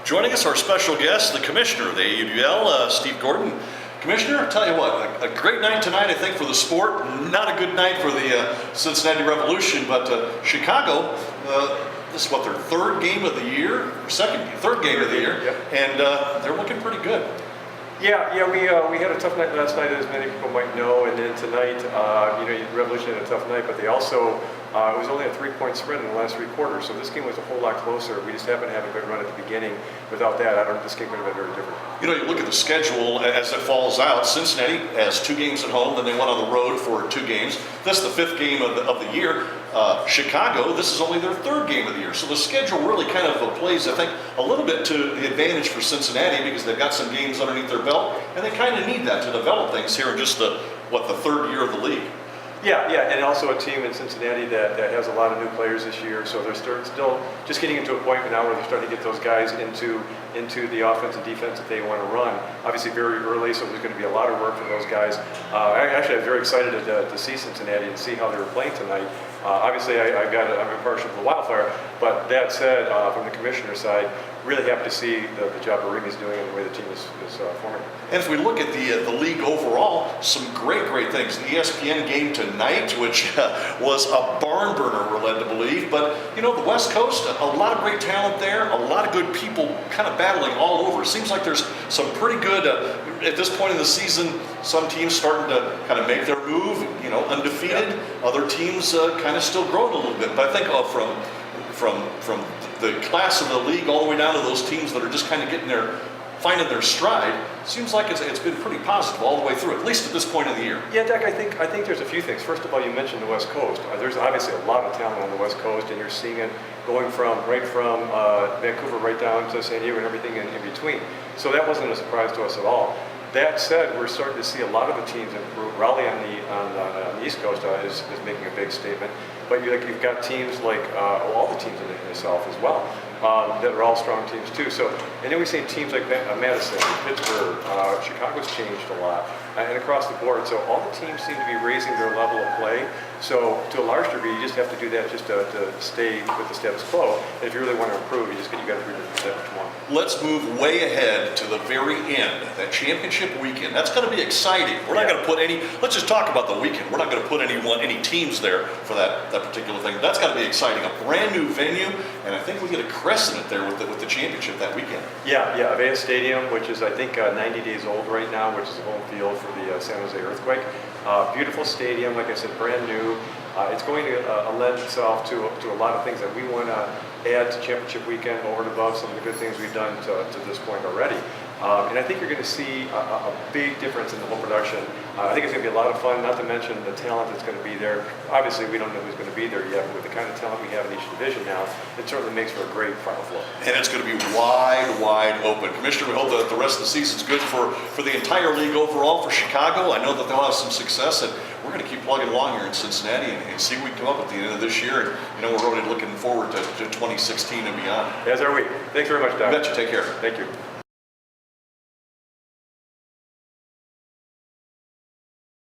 Joining us, our special guest, the Commissioner of the AUDL, Steve Gordon. Commissioner, I'll tell you what, a great night tonight, I think, for the sport. Not a good night for the Cincinnati Revolution, but Chicago, this is what, their third game of the year? Third game of the year, yep. And they're looking pretty good. Yeah, we had a tough night last night, as many people might know, and then tonight, Revolution had a tough night, but they also, it was only a 3-point spread in the last 3 quarters, so this game was a whole lot closer. We just happened to have a good run at the beginning. Without that, this game could have been very different. You know, you look at the schedule as it falls out. Cincinnati has 2 games at home, then they went on the road for 2 games. This is the 5th game of the year. Chicago, this is only their 3rd game of the year. So the schedule really kind of plays, I think, a little bit to the advantage for Cincinnati because they've got some games underneath their belt, and they kind of need that to develop things here in just the 3rd year of the league. Yeah, and also a team in Cincinnati that has a lot of new players this year, so they're still just getting into a point now where they're starting to get those guys into the offense and defense that they want to run. Obviously very early, so there's going to be a lot of work for those guys. Actually, I'm very excited to see Cincinnati and see how they were playing tonight. Obviously, I'm impartial to the Wildfire, but that said, from the Commissioner's side, really happy to see the job Arimi's doing and the way the team is forming. And if we look at the league overall, some great things. The ESPN game tonight, which was a barn burner, we're led to believe. But, you know, the West Coast, a lot of great talent there, a lot of good people kind of battling all over. It seems like there's some pretty good, at this point in the season, some teams starting to kind of make their move, you know, undefeated. Yeah. Other teams kind of still growing a little bit. But I think from the class of the league all the way down to those teams that are just kind of finding their stride, seems like it's been pretty positive all the way through, at least at this point of the year. Yeah, Dak, I think there's a few things. First of all, you mentioned the West Coast. There's obviously a lot of talent on the West Coast, and you're seeing it going from Vancouver right down to San Diego and everything in between. So that wasn't a surprise to us at all. That said, we're starting to see a lot of the teams improve. Raleigh on the East Coast is making a big statement, but you've got teams like all the teams in the South as well that are all strong teams too. So, and then we've seen teams like Madison, Pittsburgh, Chicago's changed a lot, and across the board. So all the teams seem to be raising their level of play. So to a large degree, you just have to do that just to stay with the status quo. And if you really want to improve, you got to bring it that much more. Let's move way ahead to the very end, that championship weekend. That's going to be exciting. We're not going to put let's just talk about the weekend. We're not going to put any teams there for that particular thing. That's got to be exciting. A brand new venue, and I think we get a crescent there with the championship that weekend. Yeah, Avea Stadium, which is I think 90 days old right now, which is a home field for the San Jose Earthquake. Beautiful stadium, like I said, brand new. It's going to lend itself to a lot of things that we want to add to championship weekend over and above some of the good things we've done to this point already. And I think you're going to see a big difference in the whole production. I think it's going to be a lot of fun, not to mention the talent that's going to be there. Obviously, we don't know who's going to be there yet, but with the kind of talent we have in each division now, it certainly makes for a great Final Four. And it's going to be wide open. Commissioner, we hope that the rest of the season's good for the entire league overall, for Chicago. I know that they'll have some success, and we're going to keep plugging along here in Cincinnati and see what we come up at the end of this year. And, you know, we're already looking forward to 2016 and beyond. As are we. Thanks very much, Doc. You betcha. Take care. Thank you.